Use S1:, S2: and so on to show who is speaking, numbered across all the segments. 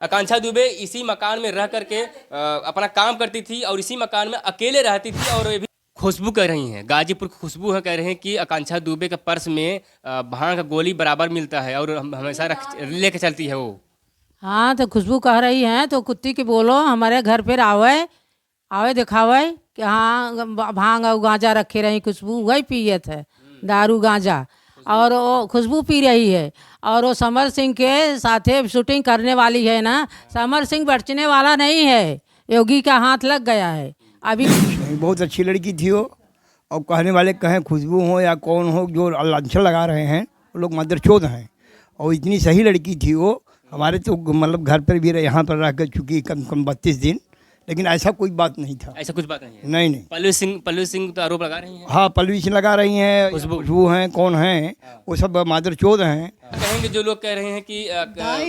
S1: आकांक्षा दुबे इसी मकान में रह करके अपना काम करती थी और इसी मकान में अकेले रहती थी। और ये भी खुशबू कह रही हैं, गाजीपुर की खुशबू है, कह रहे हैं कि आकांक्षा दुबे के पर्स में भांग का गोली बराबर मिलता है और हमेशा लेके चलती है वो।
S2: हाँ तो खुशबू कह रही हैं तो कुत्ती की बोलो हमारे घर पर आवे आवे दिखावे कि हाँ भांग और गांजा रखे रही खुशबू वही पियत है दारू गांजा और वो खुशबू पी रही है। और वो समर सिंह के साथे शूटिंग करने वाली है ना, समर सिंह बचने वाला नहीं है, योगी का हाथ लग गया है अभी।
S3: बहुत अच्छी लड़की थी वो। और कहने वाले कहें खुशबू हो या कौन हो, जो लांछन लगा रहे हैं वो लोग मदरचोद हैं। और इतनी सही लड़की थी वो। हमारे तो मतलब घर पर भी यहाँ पर रह कर चुकी कम कम 32 दिन, लेकिन ऐसा कोई बात नहीं था।
S1: ऐसा कुछ बात नहीं है।
S3: नहीं नहीं।
S1: पल्लवी सिंह तो आरोप लगा रही हैं।
S3: हाँ पल्लवी सिंह लगा रही हैं, खुशबू हैं, कौन हैं, वो सब मादरचोद हैं।
S1: कहेंगे जो लोग कह रहे हैं कि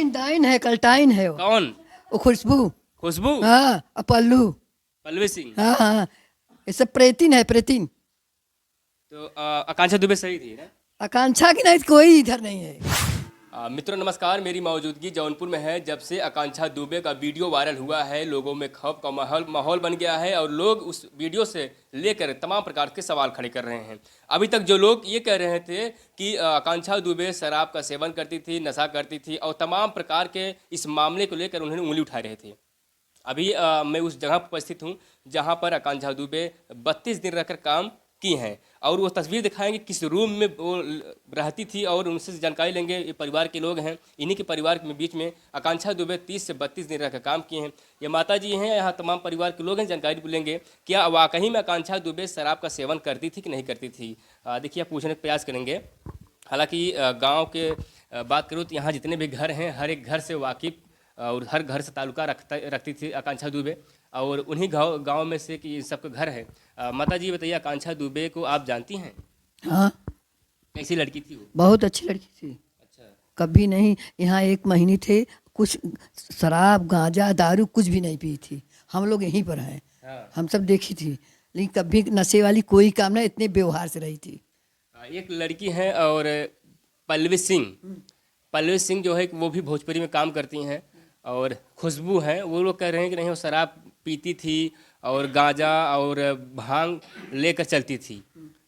S4: दाइन है, कल्टाइन है वो।
S1: कौन?
S4: वो खुशबू।
S1: खुशबू?
S4: हाँ और
S1: पल्लवी सिंह।
S4: हाँ हाँ, ये सब प्रेतिन है, प्रेतिन।
S1: तो आकांक्षा दुबे सही थी ना?
S4: आकांक्षा की नहीं तो कोई इधर नहीं है।
S1: मित्रों नमस्कार, मेरी मौजूदगी जौनपुर में है। जब से आकांक्षा दुबे का वीडियो वायरल हुआ है, लोगों में खौफ का माहौल बन गया है और लोग उस वीडियो से लेकर तमाम प्रकार के सवाल खड़े कर रहे हैं। अभी तक जो लोग ये कह रहे थे कि आकांक्षा दुबे शराब का सेवन करती थी, नशा करती थी और तमाम प्रकार के इस मामले को लेकर उन्होंने उंगली उठा रहे थे। अभी मैं उस जगह पर उपस्थित हूँ जहाँ पर आकांक्षा दुबे 32 दिन रहकर काम की हैं और वो तस्वीर दिखाएंगे किस रूम में वो रहती थी और उनसे जानकारी लेंगे। ये परिवार के लोग हैं, इन्हीं के परिवार के बीच में आकांक्षा दुबे 30 से 32 दिन रहकर काम किए हैं। ये माता जी हैं, यहाँ तमाम परिवार के लोग हैं, जानकारी लेंगे क्या वाकई में आकांक्षा दुबे शराब का सेवन करती थी कि नहीं करती थी। देखिए पूछने का प्रयास करेंगे। हालाँकि गाँव के बात करूँ तो यहाँ जितने भी घर हैं हर एक घर से वाकिफ़ और हर घर से ताल्लुका रखती थी आकांक्षा दुबे और उन्हीं गांव में से कि सबके घर है। माता जी बताइए, आकांक्षा दुबे को आप जानती हैं?
S4: हाँ।
S1: कैसी लड़की थी वो?
S4: बहुत अच्छी लड़की थी।
S1: अच्छा।
S4: कभी नहीं यहाँ 1 महीने थे, कुछ शराब गांजा दारू कुछ भी नहीं पी थी। हम लोग यहीं पर हैं।
S1: हाँ।
S4: हम सब देखी थी, लेकिन कभी नशे वाली कोई काम नहीं, इतने व्यवहार से रही थी।
S1: एक लड़की है और पल्लवी सिंह जो है वो भी भोजपुरी में काम करती हैं और खुशबू है, वो लोग कह रहे हैं कि नहीं वो शराब पीती थी और गांजा और भांग लेकर चलती थी।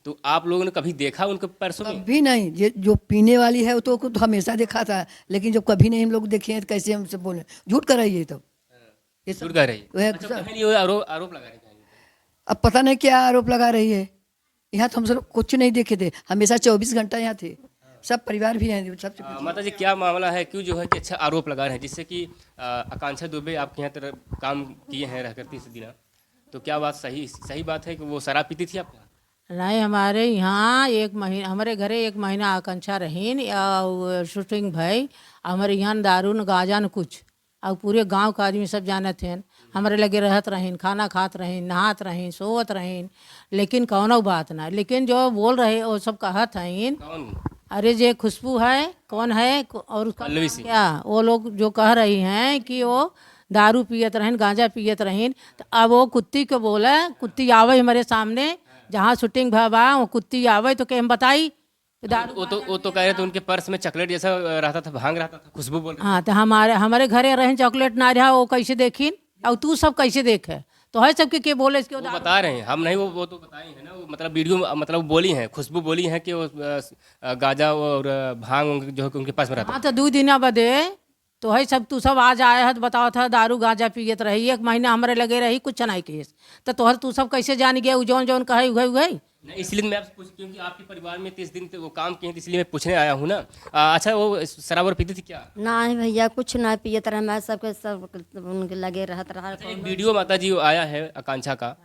S1: तो आप लोगों ने कभी देखा उनके पर्सों में?
S4: कभी नहीं। ये जो पीने वाली है वो तो हमेशा देखा था, लेकिन जब कभी नहीं हम लोग देखे हैं तो कैसे हमसे बोले, झूठ कर रही है। तो ये
S1: झूठ कह रही है।
S4: सब
S1: अच्छा, पहले ये आरोप लगा रही है।
S4: अब पता नहीं क्या आरोप लगा रही है। यहाँ तो हम सब कुछ नहीं देखे थे, हमेशा 24 घंटा यहाँ थे, सब परिवार भी हैं सब।
S1: माता जी क्या मामला है, क्यों जो है कि अच्छा आरोप लगा रहे हैं, जिससे कि आकांक्षा दुबे आपके यहाँ तरह काम किए हैं रहकर 30 दिन, तो क्या बात सही बात है कि वो शराब पीती थी आपके यहाँ?
S2: नहीं, हमारे यहाँ 1 महीना, हमारे घरे 1 महीना आकांक्षा रहीन या शूटिंग भाई हमारे यहाँ दारू न गांजा न कुछ और पूरे गांव का आदमी सब जानत हैं। हमारे लगे रहत रहीन, खाना खात रहीन, नहात रहीन, सोवत रहीन, लेकिन कौनो बात ना। लेकिन जो बोल रहे वो सब कहत हैं, अरे जे खुशबू है कौन है और उसका क्या, वो लोग जो कह रही हैं कि वो दारू पियत रहें, गांजा पियत रहें। तो अब वो कुत्ती को बोला, कुत्ती आवे हमारे सामने जहाँ शूटिंग भवा वो कुत्ती आवे तो क्या हम बताई
S1: वो तो कह रहे थे उनके पर्स में चॉकलेट जैसा रहता था, भांग रहता था, खुशबू बोल रही।
S2: हाँ तो हमारे घरे रहें चॉकलेट ना रहा, वो कैसे देखिन और तू सब कैसे देखे तो है सबके के बोले इसके
S1: वो बता रहे हैं, हम नहीं, वो तो बताई है ना, वो मतलब वीडियो मतलब बोली है, खुशबू बोली है कि वो गांजा और भांग जो है उनके पास में रहता।
S2: हाँ तो 2 दिन बदे तो है सब तू सब आज आया है तो बताओ था दारू गांजा पियत रही, 1 महीना हमारे लगे रही कुछ नहीं केस, तो तोहर तू सब कैसे जान गया जौन जौन कहे उगई।
S1: इसलिए मैं आपसे पूछ, क्योंकि आपके परिवार में 30 दिन वो काम किए हैं, इसलिए मैं पूछने आया हूँ ना। अच्छा वो शराब और पीती थी क्या?
S5: नहीं भैया कुछ ना पियत रहे, मैं सबके सब उनके लगे रहत रहा।
S1: एक वीडियो माता जी आया है आकांक्षा का,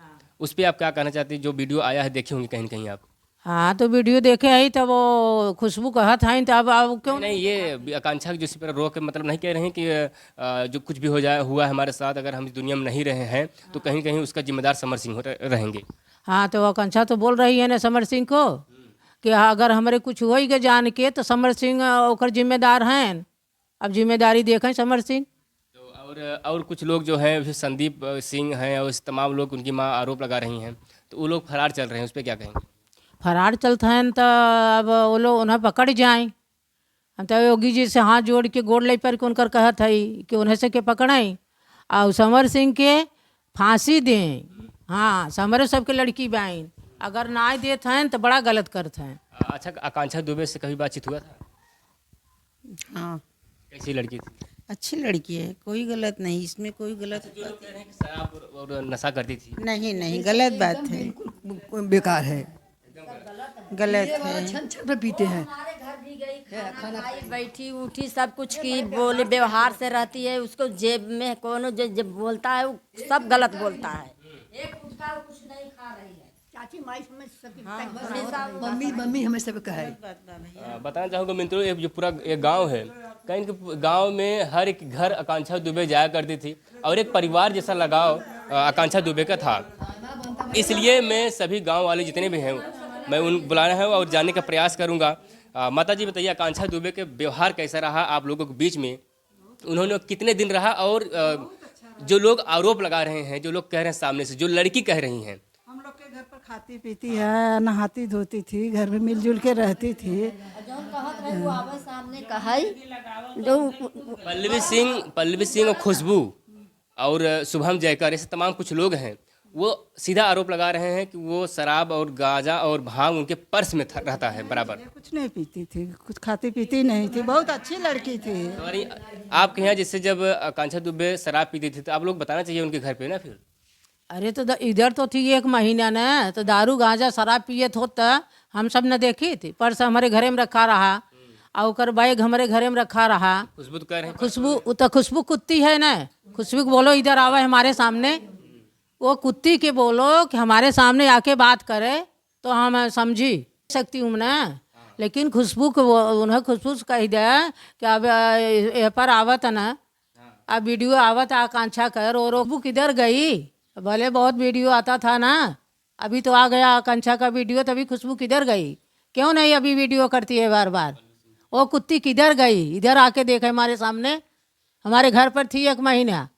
S1: उस पर आप क्या कहना चाहती हैं? जो वीडियो आया है देखे होंगे कहीं ना कहीं आप।
S2: हाँ तो वीडियो देखे आई तो वो खुशबू कहत हैं, तो अब क्यों
S1: नहीं, ये आकांक्षा की जिस पर रोक मतलब नहीं कह रहे हैं कि जो कुछ भी हो जाए हुआ है हमारे साथ, अगर हम इस दुनिया में नहीं रहे हैं तो कहीं कहीं उसका जिम्मेदार समर सिंह रहेंगे।
S2: हाँ तो आकांक्षा तो बोल रही है ना समर सिंह को कि अगर हमारे कुछ हो ही जान के तो समर सिंह ओकर जिम्मेदार हैं, अब जिम्मेदारी देखें समर सिंह।
S1: तो और कुछ लोग जो हैं संदीप सिंह हैं और तमाम लोग उनकी माँ आरोप लगा रही हैं, तो वो लोग फरार चल रहे हैं, उस पर क्या कहेंगे?
S2: फरार चलते हैं तो अब वो लोग उन्हें पकड़ जाएं, हम तो योगी जी से हाथ जोड़ के गोड़ ले पर के उनकर कहत है कि उन्हें से के पकड़ाई और समर सिंह के फांसी दें। हाँ, समर सबके लड़की बाइन अगर ना देत हैं तो बड़ा गलत करते हैं।
S1: अच्छा, आकांक्षा दुबे से कभी बातचीत हुआ था?
S6: हाँ,
S1: कैसी लड़की थी?
S6: अच्छी लड़की है, कोई गलत नहीं, इसमें कोई गलत
S1: जो लोग कह रहे हैं कि शराब और नशा करती थी।
S6: नहीं नहीं, गलत बात है,
S4: बेकार है,
S6: गलत है।
S4: छन छन पे पीते हैं।
S5: खाई बैठी उठी सब कुछ की बोले व्यवहार से रहती है, उसको जेब में कोनो जब बोलता है वो सब गलत बोलता है। एक उसका कुछ नहीं खा रही है।
S4: चाची माई मम्मी मम्मी हमें सब कहे।
S1: बताना चाहूँगा मित्रों, एक जो पूरा एक गांव है, कहीं के गांव में हर एक घर आकांक्षा दुबे जाया करती थी और एक परिवार जैसा लगाव आकांक्षा दुबे का था। इसलिए मैं सभी गांव वाले जितने भी हैं मैं उन बुलाना है और जानने का प्रयास करूंगा। माता जी बताइए, आकांक्षा दुबे के व्यवहार कैसा रहा आप लोगों के बीच में? उन्होंने कितने दिन रहा? और जो लोग आरोप लगा रहे हैं, जो लोग कह रहे हैं सामने से, जो लड़की कह रही हैं,
S7: हम लोग के घर पर खाती पीती है, नहाती धोती थी, घर में मिलजुल के रहती थी।
S5: जो कहत रहे वो आवे सामने कहई जो
S1: पल्लवी सिंह और खुशबू और शुभम जयकर ऐसे तमाम कुछ लोग हैं, वो सीधा आरोप लगा रहे हैं कि वो शराब और गांजा और भांग उनके पर्स में रहता है बराबर।
S7: ये कुछ नहीं पीती थी, कुछ खाती पीती नहीं थी, बहुत अच्छी लड़की थी।
S1: हमारी आपके यहाँ जैसे जब आकांक्षा दुबे शराब पीती थी तो आप लोग बताना चाहिए उनके घर पे ना। फिर
S2: अरे तो इधर तो थी 1 महीना न, तो दारू गांजा शराब पियत होता हम सब न देखी थी। पर्स हमारे घरे में रखा रहा और ओकर बैग हमारे घरे में रखा रहा।
S1: खुशबू तो कह रहे हैं
S2: खुशबू तो खुशबू कुत्ती है न, खुशबू को बोलो इधर आवे हमारे सामने, वो कुत्ती के बोलो कि हमारे सामने आके बात करे तो हम समझी सकती हूँ ना। लेकिन खुशबू को उन्हें खुशबू से कह दिया कि अब ये पर आवत है ना, अब वीडियो आवत आकांक्षा कर और खुशबू किधर गई? भले बहुत वीडियो आता था ना, अभी तो आ गया आकांक्षा का वीडियो, तभी खुशबू किधर गई? क्यों नहीं अभी वीडियो करती है बार बार? वो कुत्ती किधर गई? इधर आके देखे हमारे सामने, हमारे घर पर थी 1 महीना।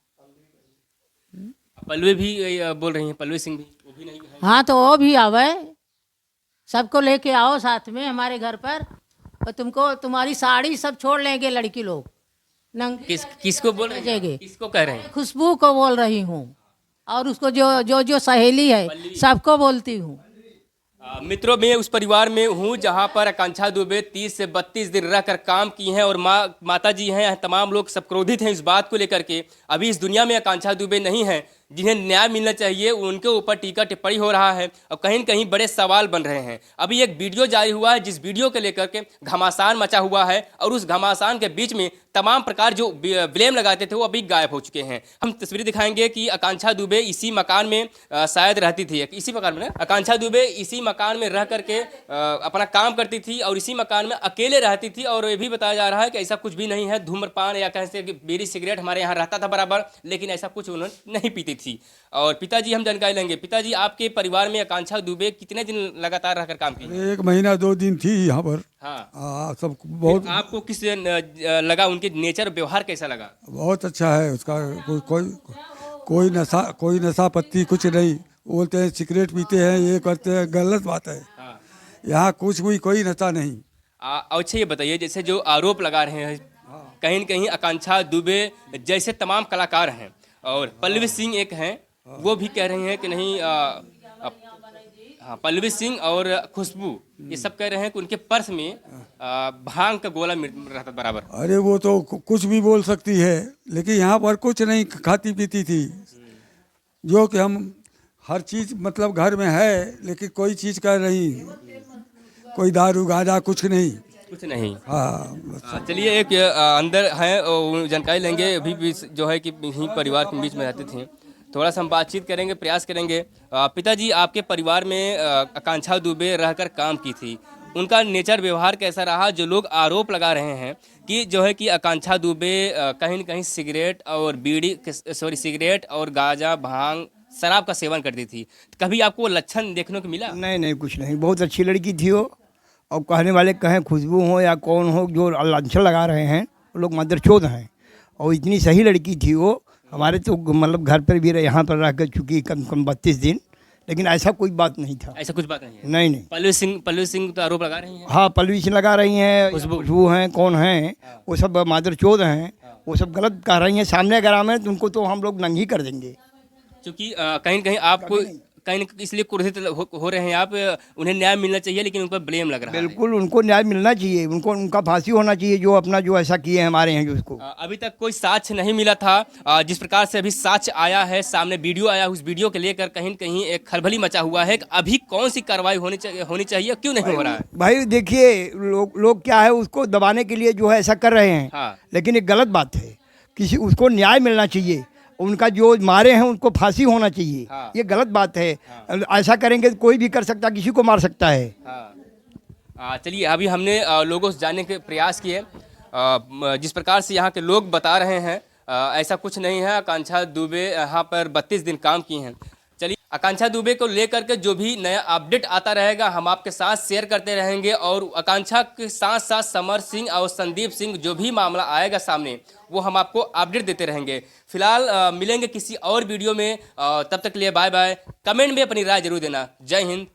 S1: पल्लवी भी बोल रही हैं, पल्लवी सिंह भी, वो भी नहीं है।
S2: हाँ तो वो भी आवे, सबको लेके आओ साथ में हमारे घर पर और तुमको तुम्हारी साड़ी सब छोड़ लेंगे लड़की लोग।
S1: किसको बोल रहे हैं? किसको कह रहे हैं?
S2: खुशबू को बोल रही हूँ और उसको जो सहेली है सबको बोलती हूँ।
S1: मित्रों, मैं उस परिवार में हूँ जहाँ पर आकांक्षा दुबे 30 से 32 दिन रहकर काम की हैं और माता जी हैं, तमाम लोग सब क्रोधित हैं इस बात को लेकर के। अभी इस दुनिया में आकांक्षा दुबे नहीं है, जिन्हें न्याय मिलना चाहिए उनके ऊपर टीका टिप्पणी हो रहा है और कहीं न कहीं बड़े सवाल बन रहे हैं। अभी एक वीडियो जारी हुआ है जिस वीडियो को लेकर के घमासान मचा हुआ है और उस घमासान के बीच में तमाम प्रकार जो ब्लेम लगाते थे वो अभी गायब हो चुके हैं। हम तस्वीरें दिखाएंगे कि आकांक्षा दुबे इसी मकान में शायद रहती थी, इसी मकान में ना आकांक्षा दुबे इसी मकान में रह करके अपना काम करती थी और इसी मकान में अकेले रहती थी। और ये भी बताया जा रहा है कि ऐसा कुछ भी नहीं है, धूम्रपान या कहें से बीड़ी सिगरेट हमारे यहाँ रहता था बराबर, लेकिन ऐसा कुछ उन्होंने नहीं पीती थी। और पिताजी हम जानकारी लेंगे। पिताजी, आपके परिवार में आकांक्षा दुबे कितने दिन लगातार रहकर काम की?
S8: 1 महीना 2 दिन थी यहाँ पर।
S1: हाँ,
S8: सब बहुत
S1: आपको किस लगा, उनके नेचर व्यवहार कैसा लगा?
S8: बहुत अच्छा है उसका। कोई नशा पत्ती कुछ नहीं। बोलते हैं सिगरेट पीते हैं, ये करते हैं, गलत बात है। यहाँ कुछ भी कोई नशा नहीं।
S1: अच्छा ये बताइए, जैसे जो आरोप लगा रहे हैं कहीं न कहीं आकांक्षा दुबे जैसे तमाम कलाकार हैं और पल्लवी सिंह एक हैं, वो भी कह रहे हैं कि नहीं हाँ, पल्लवी सिंह और खुशबू ये सब कह रहे हैं कि उनके पर्स में भांग का गोला रहता बराबर।
S8: अरे वो तो कुछ भी बोल सकती है, लेकिन यहाँ पर कुछ नहीं खाती पीती थी। जो कि हम हर चीज़ मतलब घर में है, लेकिन कोई चीज़ का नहीं, कोई दारू गांजा कुछ नहीं। हाँ,
S1: चलिए एक अंदर है जानकारी लेंगे। अभी भी जो है कि यहीं परिवार के बीच में रहते थे, थोड़ा सा हम बातचीत करेंगे, प्रयास करेंगे। पिताजी, आपके परिवार में आकांक्षा दुबे रहकर काम की थी, उनका नेचर व्यवहार कैसा रहा? जो लोग आरोप लगा रहे हैं कि जो है कि आकांक्षा दुबे कहीं न कहीं सिगरेट और गांजा भांग शराब का सेवन करती थी, कभी आपको लक्षण देखने को मिला?
S3: नहीं, कुछ नहीं। बहुत अच्छी लड़की थी वो, और कहने वाले कहें खुशबू हो या कौन हो, जो लांछन लगा रहे हैं वो लोग मदरचोद हैं। और इतनी सही लड़की थी वो, हमारे तो मतलब घर पर भी यहाँ पर रह कर चुकी कम 32 दिन, लेकिन ऐसा कोई बात नहीं था।
S1: ऐसा कुछ बात नहीं है।
S3: नहीं नहीं।
S1: पल्लवी सिंह तो आरोप लगा रही हैं।
S3: हाँ, पल्लवी सिंह लगा रही हैं, खुशबू हैं, कौन हैं, वो सब मादरचोद हैं, वो सब गलत कह रही हैं। सामने अगर आए तो उनको तो हम लोग नंगी कर देंगे।
S1: क्योंकि कहीं न कहीं आपको कहीं न कहीं इसलिए क्रोधित हो रहे हैं आप, उन्हें न्याय मिलना चाहिए लेकिन उन पर ब्लेम लग रहा है।
S3: बिल्कुल, उनको न्याय मिलना चाहिए, उनको उनका फांसी होना चाहिए, जो अपना जो ऐसा किए हैं हमारे यहाँ जो उसको।
S1: अभी तक कोई साक्ष्य नहीं मिला था। जिस प्रकार से अभी साक्ष्य आया है, सामने वीडियो आया, उस वीडियो को लेकर कहीं न कहीं एक खलबली मचा हुआ है। अभी कौन सी कार्रवाई होनी चाहिए, क्यों नहीं हो रहा है?
S3: भाई देखिए, लोग क्या है, उसको दबाने के लिए जो है ऐसा कर रहे हैं।
S1: हाँ।
S3: लेकिन ये गलत बात है। उसको न्याय मिलना चाहिए, उनका जो मारे हैं उनको फांसी होना चाहिए।
S1: हाँ।
S3: ये गलत बात है। ऐसा करेंगे तो कोई भी कर सकता, किसी को मार सकता है।
S1: चलिए, अभी हमने लोगों से जानने के प्रयास किए। जिस प्रकार से यहाँ के लोग बता रहे हैं, ऐसा कुछ नहीं है। आकांक्षा दुबे यहाँ पर 32 दिन काम की हैं। चलिए, आकांक्षा दुबे को लेकर के जो भी नया अपडेट आता रहेगा हम आपके साथ शेयर करते रहेंगे। और आकांक्षा के साथ साथ समर सिंह और संदीप सिंह जो भी मामला आएगा सामने, वो हम आपको अपडेट देते रहेंगे। फिलहाल मिलेंगे किसी और वीडियो में। तब तक के लिए बाय बाय। कमेंट में अपनी राय जरूर देना। जय हिंद।